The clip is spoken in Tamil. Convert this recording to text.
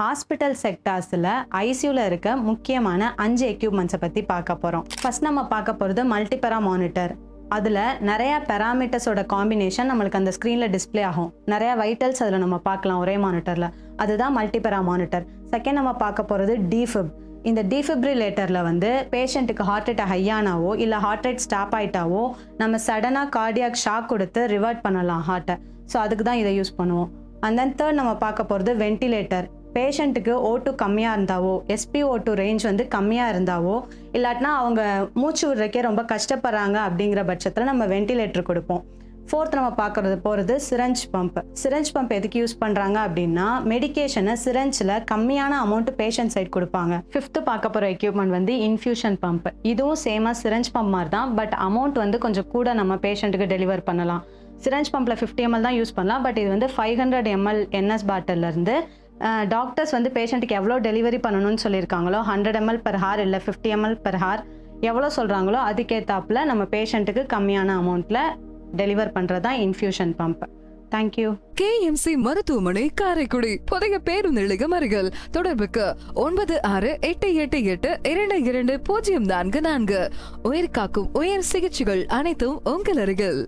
ஹாஸ்பிட்டல் செக்டார்ஸில் ஐசியூவில் இருக்க முக்கியமான 5 எக்யூப்மெண்ட்ஸை பற்றி பார்க்க போகிறோம். ஃபர்ஸ்ட் நம்ம பார்க்க போகிறது மல்டிபெரா மானிட்டர். அதில் நிறையா பெராமீட்டர்ஸோட காம்பினேஷன் நம்மளுக்கு அந்த ஸ்க்ரீனில் டிஸ்பிளே ஆகும். நிறையா வைட்டல்ஸ் அதில் நம்ம பார்க்கலாம் ஒரே மானிட்டரில். அதுதான் மல்டிபெரா மானிட்டர். செகண்ட் நம்ம பார்க்க போகிறது டிஃபிப். இந்த டிஃபிப்ரிலேட்டரில் வந்து பேஷண்ட்டுக்கு ஹார்ட் ரேட் ஹையானாவோ இல்லை ஹார்ட் ரேட் ஸ்டாப் ஆகிட்டாவோ நம்ம சடனாக கார்டியாக் ஷாக் கொடுத்து ரிவர்ட் பண்ணலாம் ஹார்ட்டை. ஸோ அதுக்கு தான் இதை யூஸ் பண்ணுவோம். அண்ட் தென் தேர்ட் நம்ம பார்க்க போகிறது வென்டிலேட்டர். பேஷண்ட்டுக்கு O2 கம்மியாக இருந்தாவோ, SpO2 ரேஞ்ச் வந்து கம்மியாக இருந்தாவோ, இல்லாட்டினா அவங்க மூச்சு விடுறக்கே ரொம்ப கஷ்டப்படுறாங்க அப்படிங்கிற பட்சத்தில் நம்ம வென்டிலேட்டர் கொடுப்போம். ஃபோர்த் நம்ம போகிறது சிரஞ்ச் பம்ப். சிரஞ்ச் பம்ப் எதுக்கு யூஸ் பண்ணுறாங்க அப்படின்னா மெடிக்கேஷனை சிரஞ்சில் கம்மியான அமௌண்ட் பேஷண்ட் சைட் கொடுப்பாங்க. ஃபிஃப்த்து பார்க்க போகிற எக்யூப்மெண்ட் வந்து இன்ஃபியூஷன் பம்ப். இதுவும் சேமாக சிரஞ்ச் பம்ப் மாதிரி தான், பட் அமௌண்ட் வந்து கொஞ்சம் கூட நம்ம பேஷண்ட்டுக்கு டெலிவர் பண்ணலாம். சிரஞ்ச் பம்பில் 50 ml தான் யூஸ் பண்ணலாம், பட் இது வந்து 500 ml NS பாட்டிலேருந்து டாக்டர்ஸ் வந்து பேஷண்ட்டுக்கு எவ்வளோ டெலிவரி பண்ணணும்னு சொல்லியிருக்காங்களோ 100 ml per hour இல்லை 50 ml per hour எவ்வளோ சொல்கிறாங்களோ அதுக்கேற்றாப்புல நம்ம பேஷண்ட்டுக்கு கம்மியான அமௌண்ட்டில் டெலிவர் பண்ணுறது தான் இன்ஃபியூஷன் பம்ப். தேங்க்யூ. KMC மருத்துவமனை காரைக்குடி புதிய பேருந்து நிலையம் அருகில். தொடர்புக்கு 9688822044. உயிர் காக்கும் உயர் சிகிச்சைகள் அனைத்தும் உங்கள் அருகில்.